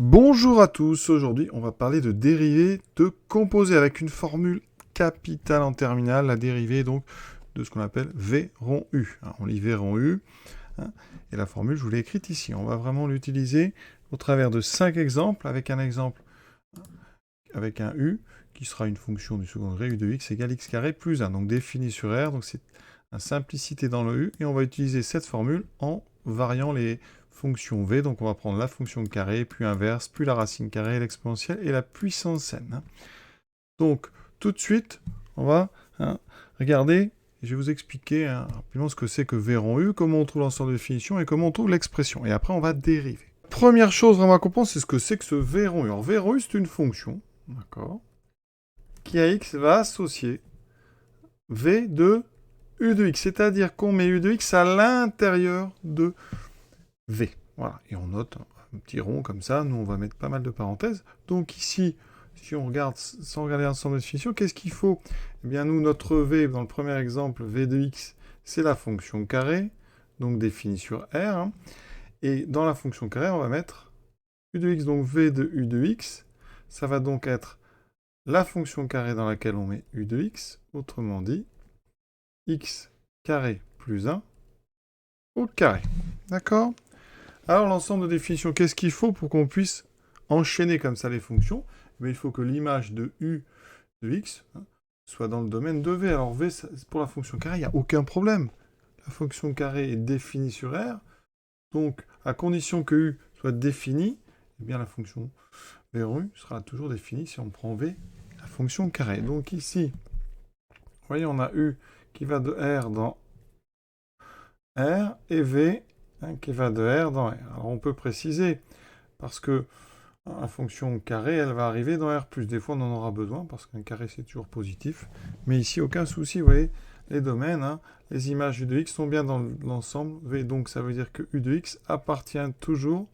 Bonjour à tous, aujourd'hui on va parler de dérivés de composés avec une formule capitale en terminale, la dérivée donc de ce qu'on appelle V rond U. On lit V rond U, et la formule je vous l'ai écrite ici. On va vraiment l'utiliser au travers de 5 exemples, avec un exemple avec un U qui sera une fonction du second degré, U de x égale x carré plus 1, donc défini sur R, donc c'est une simplicité dans le U, et on va utiliser cette formule en variant les fonction V, donc on va prendre la fonction carré, puis inverse, puis la racine carrée, l'exponentielle et la puissance n. Donc, tout de suite, on va regarder, je vais vous expliquer rapidement ce que c'est que V rond U, comment on trouve l'ensemble de définitions et comment on trouve l'expression. Et après, on va dériver. Première chose vraiment à comprendre, c'est ce que c'est que ce V rond U. Alors, V rond U, c'est une fonction, d'accord, qui à x va associer V de U de x, c'est-à-dire qu'on met U de x à l'intérieur de V. Voilà, et on note un petit rond comme ça, nous on va mettre pas mal de parenthèses. Donc ici, si on regarde, sans regarder l'ensemble de définition, qu'est-ce qu'il faut? Eh bien nous, notre V, dans le premier exemple, V de x, c'est la fonction carrée, donc définie sur R. Et dans la fonction carrée, on va mettre U de x, donc V de U de x, ça va donc être la fonction carrée dans laquelle on met U de x, autrement dit, x carré plus 1 au carré. D'accord? Alors, l'ensemble de définitions, qu'est-ce qu'il faut pour qu'on puisse enchaîner comme ça les fonctions? Mais il faut que l'image de U de x soit dans le domaine de V. Alors, V, pour la fonction carrée, il n'y a aucun problème. La fonction carrée est définie sur R. Donc, à condition que U soit définie, eh bien, la fonction V rond U sera toujours définie si on prend V, la fonction carrée. Donc, ici, vous voyez, on a U qui va de R dans R et V qui va de R dans R. Alors on peut préciser, parce que la fonction carré, elle va arriver dans R+. Des fois on en aura besoin, parce qu'un carré c'est toujours positif. Mais ici, aucun souci, vous voyez, les domaines, les images U de x sont bien dans l'ensemble V. Donc ça veut dire que U de x appartient toujours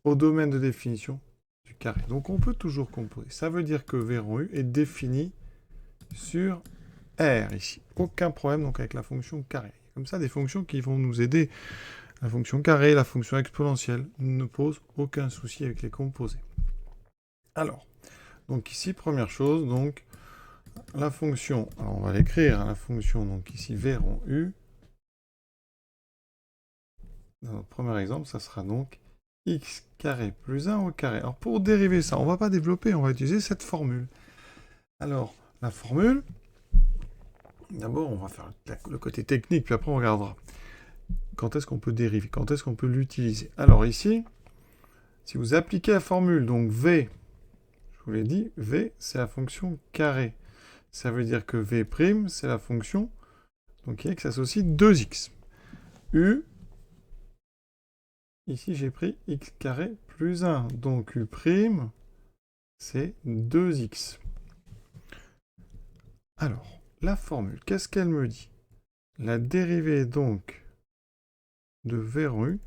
au domaine de définition du carré. Donc on peut toujours composer. Ça veut dire que V rond U est défini sur R ici. Aucun problème donc avec la fonction carré. Comme ça, des fonctions qui vont nous aider. La fonction carrée, la fonction exponentielle ne posent aucun souci avec les composés. Alors, donc ici, première chose, donc la fonction, alors on va l'écrire, la fonction, donc ici, V rond U. Dans notre premier exemple, ça sera donc x carré plus 1 au carré. Alors pour dériver ça, on ne va pas développer, on va utiliser cette formule. Alors, la formule, d'abord, on va faire le côté technique, puis après on regardera. Quand est-ce qu'on peut dériver? Quand est-ce qu'on peut l'utiliser? Alors ici, si vous appliquez la formule, donc V, je vous l'ai dit, V, c'est la fonction carré. Ça veut dire que V', c'est la fonction donc qui s'associe 2x. U, ici j'ai pris x carré plus 1. Donc U', c'est 2x. Alors, la formule, qu'est-ce qu'elle me dit? La dérivée donc de V rond U,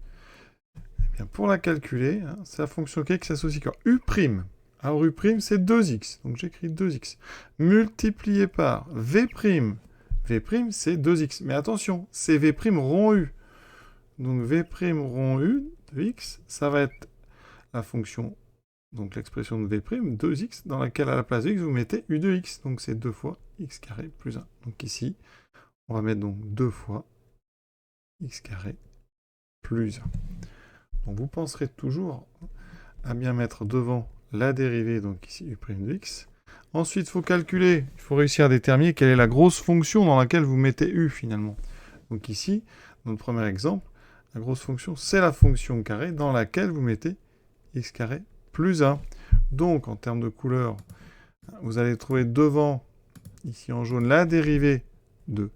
eh bien, pour la calculer, c'est la fonction qui s'associe quoi? U'. Alors U', c'est 2x, donc j'écris 2x. Multiplié par V'. V', c'est 2x. Mais attention, c'est V' rond U. Donc V' rond U de x, ça va être la fonction, donc l'expression de V', 2x, dans laquelle à la place de x, vous mettez U de x. Donc c'est 2 fois x carré plus 1. Donc ici, on va mettre donc 2 fois x carré plus 1. Donc vous penserez toujours à bien mettre devant la dérivée, donc ici U' de x. Ensuite, il faut calculer, il faut réussir à déterminer quelle est la grosse fonction dans laquelle vous mettez U finalement. Donc ici, dans le premier exemple, la grosse fonction, c'est la fonction carré dans laquelle vous mettez x carré plus 1. Donc, en termes de couleur, vous allez trouver devant, ici en jaune, la dérivée de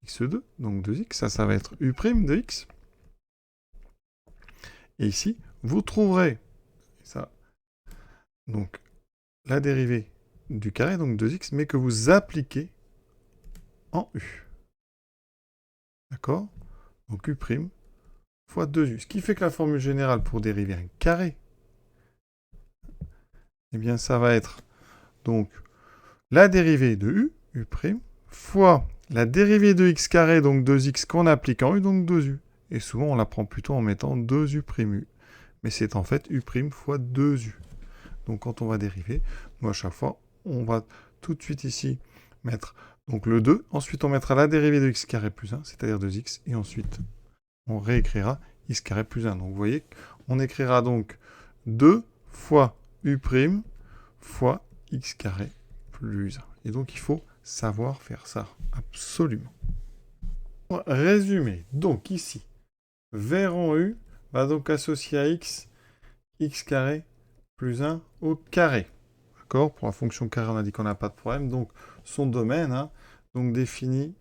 x2, donc 2x, ça va être U' de x. Et ici, vous trouverez ça, donc la dérivée du carré, donc 2x, mais que vous appliquez en U. D'accord? Donc U' fois 2u. Ce qui fait que la formule générale pour dériver un carré, eh bien ça va être donc la dérivée de U, U', fois la dérivée de x carré, donc 2x qu'on applique en U, donc 2u. Et souvent on la prend plutôt en mettant 2u', mais c'est en fait u' fois 2u. Donc quand on va dériver, nous à chaque fois, on va tout de suite ici mettre donc le 2, ensuite on mettra la dérivée de x carré plus 1, c'est-à-dire 2x, et ensuite on réécrira x carré plus 1. Donc vous voyez, on écrira donc 2 fois u' fois x carré plus 1. Et donc il faut savoir faire ça, absolument. Pour résumer, donc ici, v rond u va donc associer à x carré plus 1 au carré. D'accord? Pour la fonction carré, on a dit qu'on n'a pas de problème. Donc, son domaine, hein, donc défini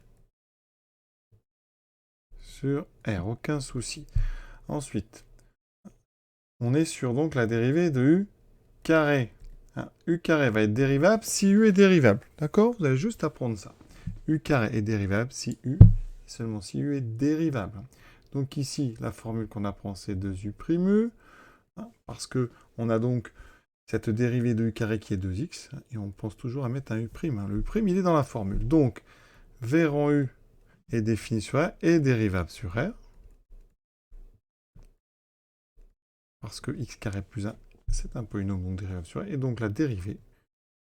sur R. Aucun souci. Ensuite, on est sur donc la dérivée de u carré. Hein, u carré va être dérivable si u est dérivable. D'accord? Vous avez juste à prendre ça. U carré est dérivable si u, seulement si u est dérivable. Donc ici, la formule qu'on apprend, c'est 2u', hein, parce qu'on a donc cette dérivée de u carré qui est 2x, et on pense toujours à mettre un u'. Hein. Le u', il est dans la formule. Donc, v rond u est défini sur R et dérivable sur R. Parce que x carré plus 1, c'est un polynôme, donc dérivable sur R. Et donc la dérivée,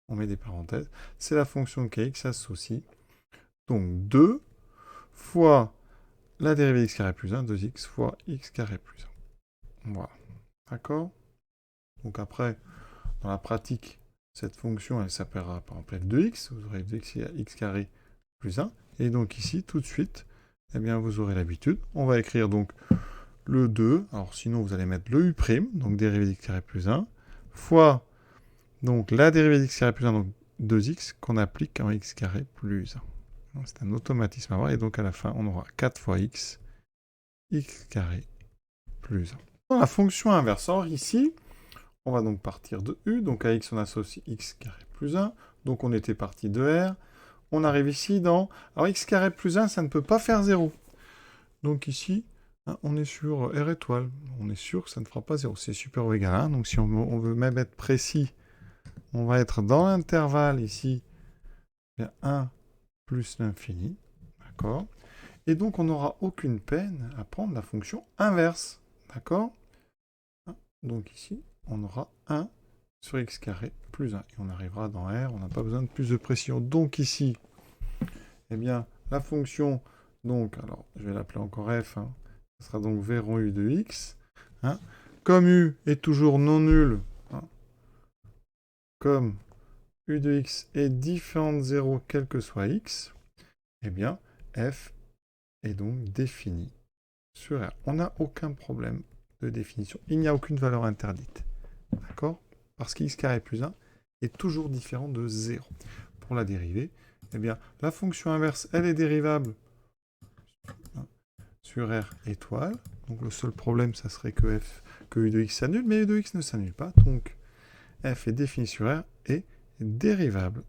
on met des parenthèses, c'est la fonction kx associe. Donc 2 fois la dérivée x carré plus 1, 2x fois x carré plus 1. Voilà. D'accord? Donc après, dans la pratique, cette fonction, elle s'appellera par exemple f2x. Vous aurez 2x à x carré plus 1. Et donc ici, tout de suite, eh bien, vous aurez l'habitude. On va écrire donc le 2. Alors sinon, vous allez mettre le u', donc dérivée d'x carré plus 1, fois donc la dérivée d'x carré plus 1, donc 2x, qu'on applique en x carré plus 1. C'est un automatisme à voir. Et donc à la fin, on aura 4 fois x carré plus 1. Dans la fonction inverse, or ici, on va donc partir de u, donc à x on associe x carré plus 1, donc on était parti de R, on arrive ici dans... Alors x carré plus 1, ça ne peut pas faire 0. Donc ici, hein, on est sur R étoile, on est sûr que ça ne fera pas 0, c'est supérieur ou égal à 1, donc si on veut même être précis, on va être dans l'intervalle ici, 1 plus l'infini, d'accord? Et donc on n'aura aucune peine à prendre la fonction inverse, d'accord? Donc ici, on aura 1 sur x carré plus 1. Et on arrivera dans R, on n'a pas besoin de plus de pression. Donc ici, eh bien, la fonction, donc, alors, je vais l'appeler encore f, hein, ce sera donc v rond u de x. Hein. Comme u est toujours non nul, hein, comme u de x est différent de 0, quel que soit x, eh bien, f est donc défini sur R. On n'a aucun problème de définition. Il n'y a aucune valeur interdite. D'accord? Parce qu'x carré plus 1 est toujours différent de 0. Pour la dérivée, eh bien, la fonction inverse, elle est dérivable sur R étoile. Donc le seul problème, ça serait que u de x s'annule, mais u de x ne s'annule pas. Donc f est défini sur R et dérivable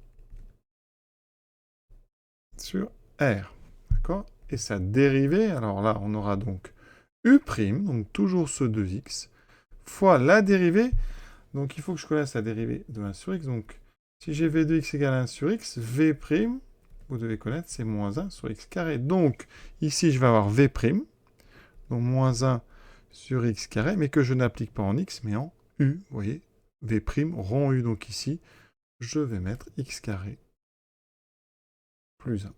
sur R. D'accord? Et sa dérivée, alors là, on aura donc u', donc toujours ce 2x, fois la dérivée. Donc il faut que je connaisse la dérivée de 1 sur x. Donc si j'ai v de x égale 1 sur x, v', vous devez connaître, c'est moins 1 sur x carré. Donc ici, je vais avoir v', donc moins 1 sur x carré, mais que je n'applique pas en x, mais en u. Vous voyez, v' rond u. Donc ici, je vais mettre x carré plus 1.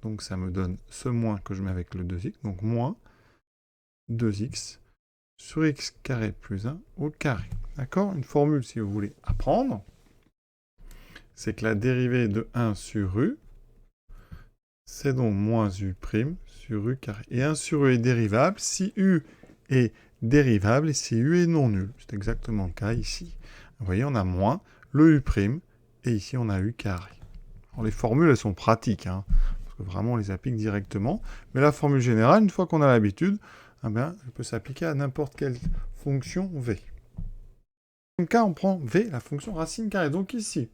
Donc ça me donne ce moins que je mets avec le 2x, donc moins 2x sur x carré plus 1 au carré. D'accord? Une formule, si vous voulez apprendre, c'est que la dérivée de 1 sur u, c'est donc moins u' sur u carré. Et 1 sur u est dérivable si u est dérivable et si u est non nul. C'est exactement le cas ici. Vous voyez, on a moins le u', et ici on a u carré. Alors les formules, elles sont pratiques, hein, parce que vraiment on les applique directement. Mais la formule générale, une fois qu'on a l'habitude, eh bien, elle peut s'appliquer à n'importe quelle fonction v. Dans le cas, on prend v, la fonction racine carrée. Donc ici,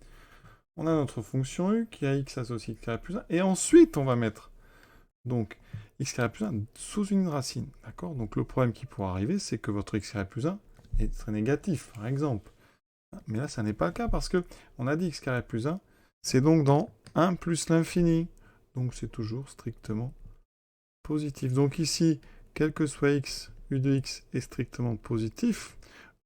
on a notre fonction u qui a x associé x carré plus 1. Et ensuite, on va mettre donc x carré plus 1 sous une racine. D'accord? Donc le problème qui pourra arriver, c'est que votre x carré plus 1 est très négatif, par exemple. Mais là, ça n'est pas le cas parce que on a dit x carré plus 1, c'est donc dans 1 plus l'infini. Donc c'est toujours strictement positif. Donc ici, quel que soit x, u de x est strictement positif.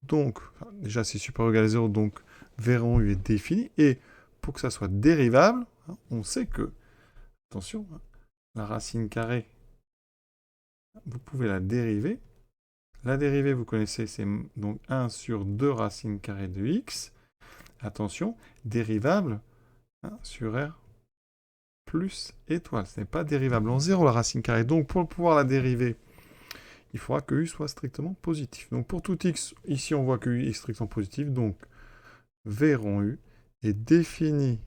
Donc, déjà, c'est supérieur ou égal à 0, donc v rond u est défini. Et pour que ça soit dérivable, on sait que, attention, la racine carrée, vous pouvez la dériver. La dérivée, vous connaissez, c'est donc 1 sur 2 racine carrée de x. Attention, dérivable sur r plus étoile. Ce n'est pas dérivable en 0, la racine carrée. Donc, pour pouvoir la dériver, il faudra que u soit strictement positif. Donc, pour tout x, ici, on voit que u est strictement positif. Donc, v rond u est défini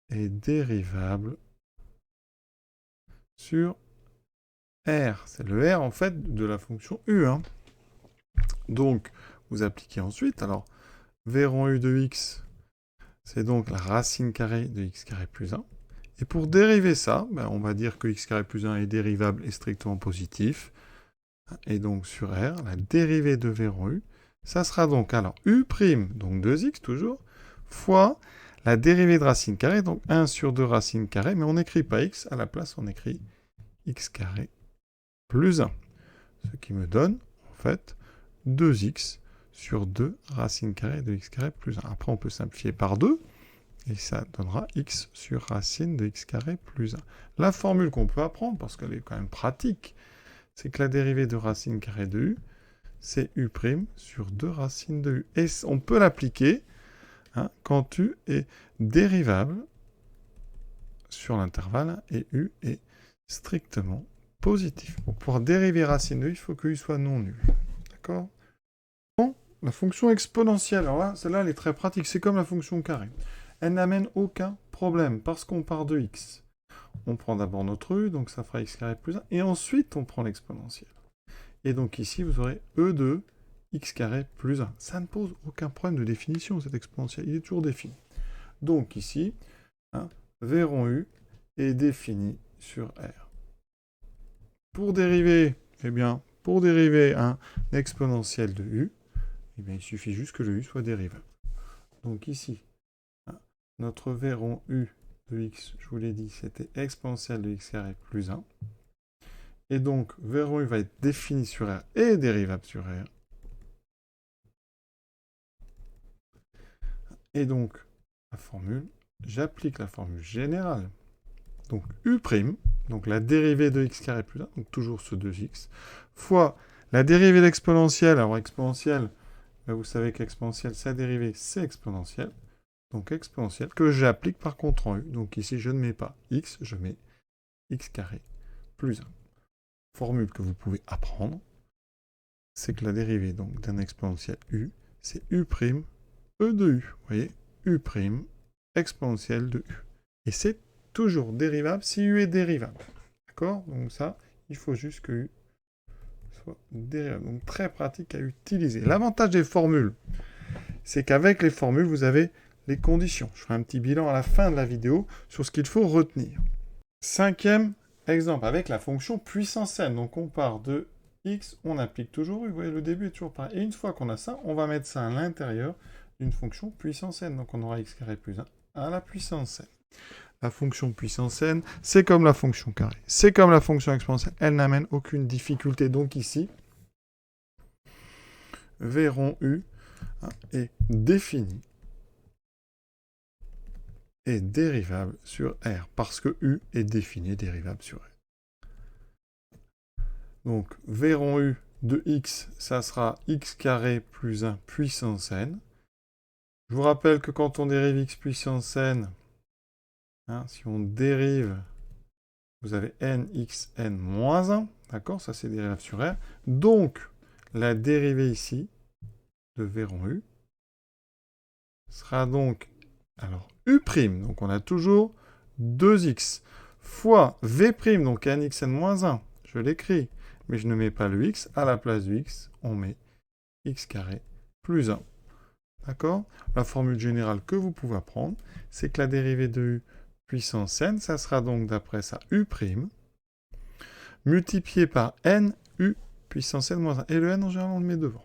et dérivable sur r. C'est le r, en fait, de la fonction u. Donc, vous appliquez ensuite. Alors, v rond u de x, c'est donc la racine carrée de x carré plus 1. Et pour dériver ça, on va dire que x carré plus 1 est dérivable et strictement positif. Et donc sur R, la dérivée de v rond u, ça sera donc alors u', donc 2x toujours, fois la dérivée de racine carrée, donc 1 sur 2 racine carrée, mais on n'écrit pas x, à la place on écrit x carré plus 1. Ce qui me donne, en fait, 2x sur 2 racine carrée de x carré plus 1. Après, on peut simplifier par 2, et ça donnera x sur racine de x carré plus 1. La formule qu'on peut apprendre, parce qu'elle est quand même pratique, c'est que la dérivée de racine carrée de u, c'est u' sur 2 racines de u. Et on peut l'appliquer quand u est dérivable sur l'intervalle et u est strictement positif. Pour pouvoir dériver racine de u, il faut que u soit non nul. D'accord ? Bon, la fonction exponentielle, alors là, celle-là, elle est très pratique. C'est comme la fonction carrée. Elle n'amène aucun problème parce qu'on part de x. On prend d'abord notre u, donc ça fera x carré plus 1, et ensuite on prend l'exponentielle. Et donc ici, vous aurez e de x carré plus 1. Ça ne pose aucun problème de définition, cet exponentiel. Il est toujours défini. Donc ici, v rond u est défini sur R. Pour dériver, un exponentiel de u, il suffit juste que le u soit dérivable. Donc ici, notre v rond u de x, je vous l'ai dit, c'était exponentielle de x carré plus 1. Et donc, v rond u va être défini sur R et dérivable sur R. Et donc, la formule, j'applique la formule générale. Donc, u', donc la dérivée de x carré plus 1, donc toujours ce 2x, fois la dérivée d'exponentielle. Alors, exponentielle, vous savez qu'exponentielle, sa dérivée, c'est exponentielle. Donc, exponentielle, que j'applique par contre en u. Donc, ici, je ne mets pas x, je mets x carré plus 1. Formule que vous pouvez apprendre, c'est que la dérivée donc d'un exponentiel u, c'est u', e de u. Vous voyez, u', exponentielle de u. Et c'est toujours dérivable si u est dérivable. D'accord? Donc ça, il faut juste que u soit dérivable. Donc très pratique à utiliser. L'avantage des formules, c'est qu'avec les formules, vous avez les conditions. Je ferai un petit bilan à la fin de la vidéo sur ce qu'il faut retenir. 5e exemple, avec la fonction puissance n. Donc on part de x, on applique toujours u. Vous voyez, le début est toujours pareil. Et une fois qu'on a ça, on va mettre ça à l'intérieur d'une fonction puissance n. Donc on aura x carré plus 1 à la puissance n. La fonction puissance n, c'est comme la fonction carrée. C'est comme la fonction exponentielle. Elle n'amène aucune difficulté. Donc ici, v rond u est défini et dérivable sur R, parce que u est défini et dérivable sur R. Donc, v rond u de x, ça sera x carré plus 1 puissance n. Je vous rappelle que quand on dérive x puissance n, si on dérive, vous avez nxn moins 1, d'accord? Ça, c'est dérivable sur R. Donc, la dérivée ici de v rond u sera donc, alors, u', donc on a toujours 2x, fois v', donc nxn moins 1, je l'écris, mais je ne mets pas le x, à la place du x, on met x carré plus 1. D'accord? La formule générale que vous pouvez apprendre, c'est que la dérivée de u puissance n, ça sera donc d'après ça u', multiplié par n u puissance n moins 1. Et le n, en général, on le met devant.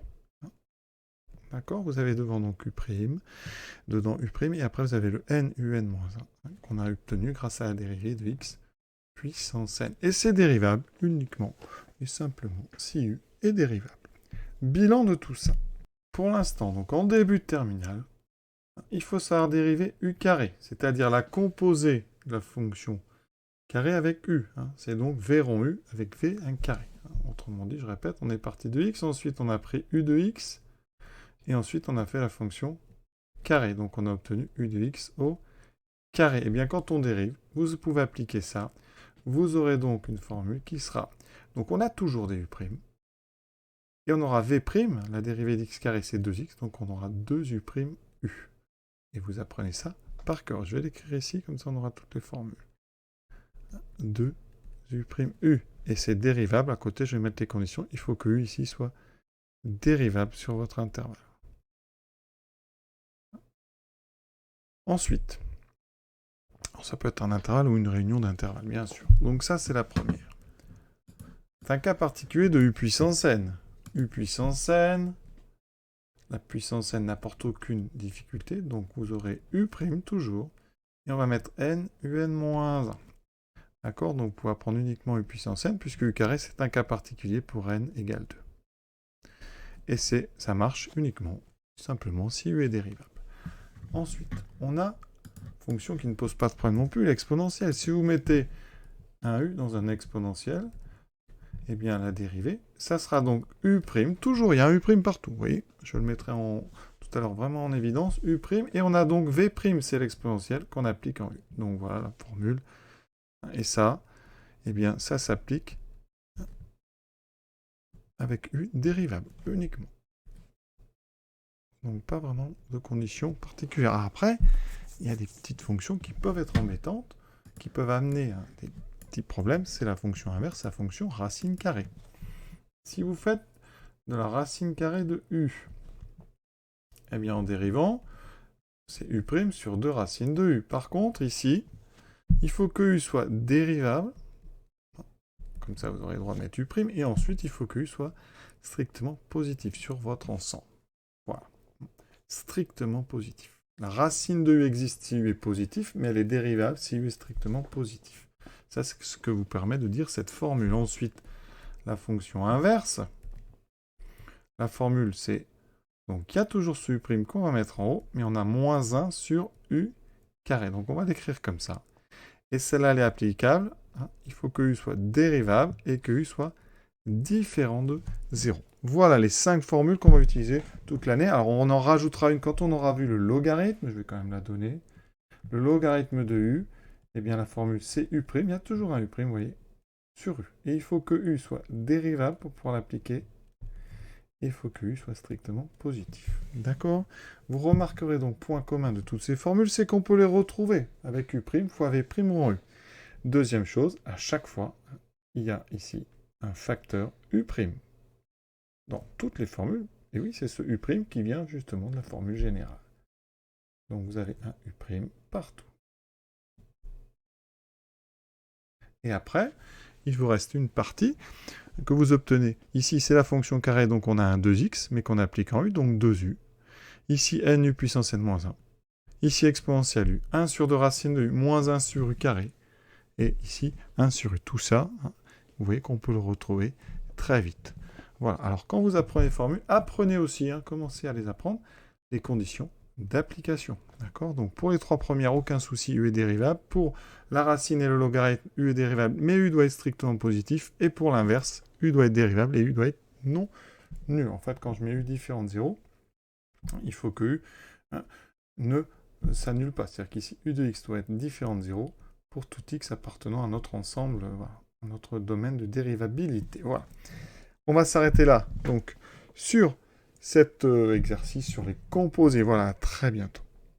D'accord? Vous avez devant donc u', dedans u', et après vous avez le n un moins 1, qu'on a obtenu grâce à la dérivée de x puissance n. Et c'est dérivable uniquement et simplement si u est dérivable. Bilan de tout ça. Pour l'instant, donc en début de terminale, il faut savoir dériver u carré, c'est-à-dire la composée de la fonction carré avec u. C'est donc v rond u avec v un carré. Autrement dit, je répète, on est parti de x, ensuite on a pris u de x, et ensuite on a fait la fonction carré. Donc on a obtenu u de x au carré. Et bien quand on dérive, vous pouvez appliquer ça. Vous aurez donc une formule qui sera... Donc on a toujours des u', et on aura v', la dérivée d'x carré c'est 2x, donc on aura 2u', u. Et vous apprenez ça par cœur. Je vais l'écrire ici, comme ça on aura toutes les formules. 2u', u. Et c'est dérivable, à côté je vais mettre les conditions, il faut que u ici soit dérivable sur votre intervalle. Ensuite, ça peut être un intervalle ou une réunion d'intervalles, bien sûr. Donc ça, c'est la première. C'est un cas particulier de u puissance n. u puissance n, la puissance n n'apporte aucune difficulté, donc vous aurez u' toujours, et on va mettre n, un. D'accord? Donc vous pouvez prendre uniquement u puissance n, puisque u carré, c'est un cas particulier pour n égale 2. Et ça marche uniquement, simplement, si u est dérivable. Ensuite, on a fonction qui ne pose pas de problème non plus, l'exponentielle. Si vous mettez un u dans un exponentiel, eh bien la dérivée, ça sera donc u', toujours, il y a un u' partout, vous voyez, je le mettrai tout à l'heure vraiment en évidence, u', et on a donc v', c'est l'exponentiel qu'on applique en u. Donc voilà la formule. Et ça, eh bien ça s'applique avec u dérivable, uniquement. Donc pas vraiment de conditions particulières. Après, il y a des petites fonctions qui peuvent être embêtantes, qui peuvent amener des petits problèmes. C'est la fonction inverse, la fonction racine carrée. Si vous faites de la racine carrée de u, eh bien en dérivant, c'est u' sur 2 racines de u. Par contre, ici, il faut que u soit dérivable. Comme ça, vous aurez le droit de mettre u'. Et ensuite, il faut que u soit strictement positif sur votre ensemble. Voilà. Strictement positif. La racine de u existe si u est positif, mais elle est dérivable si u est strictement positif. Ça, c'est ce que vous permet de dire cette formule. Ensuite, la fonction inverse. La formule, c'est... Donc, il y a toujours ce u' qu'on va mettre en haut, mais on a moins 1 sur u carré. Donc, on va l'écrire comme ça. Et celle-là, elle est applicable. Il faut que u soit dérivable et que u soit différent de 0. Voilà les 5 formules qu'on va utiliser toute l'année. Alors, on en rajoutera une quand on aura vu le logarithme. Je vais quand même la donner. Le logarithme de u, eh bien, la formule c'est u'. Il y a toujours un u', vous voyez, sur u. Et il faut que u soit dérivable pour pouvoir l'appliquer. Et il faut que u soit strictement positif. D'accord? Vous remarquerez donc, point commun de toutes ces formules, c'est qu'on peut les retrouver avec u' fois v' en u. Deuxième chose, à chaque fois, il y a ici un facteur u'. Dans toutes les formules, et oui, c'est ce u' qui vient justement de la formule générale. Donc vous avez un u' partout. Et après, il vous reste une partie que vous obtenez. Ici, c'est la fonction carré, donc on a un 2x, mais qu'on applique en u, donc 2u. Ici, n u puissance n moins 1. Ici, exponentielle u, 1 sur 2 racines de u, moins 1 sur u carré. Et ici, 1 sur u. Tout ça, vous voyez qu'on peut le retrouver très vite. Voilà. Alors, quand vous apprenez les formules, apprenez aussi, commencez à les apprendre, les conditions d'application. D'accord? Donc, pour les 3 premières, aucun souci, u est dérivable. Pour la racine et le logarithme, u est dérivable, mais u doit être strictement positif. Et pour l'inverse, u doit être dérivable et u doit être non nul. En fait, quand je mets u différent de 0, il faut que u ne s'annule pas. C'est-à-dire qu'ici, u de x doit être différent de 0 pour tout x appartenant à notre ensemble, voilà, à notre domaine de dérivabilité. Voilà. On va s'arrêter là, donc, sur cet exercice sur les composés. Voilà, à très bientôt.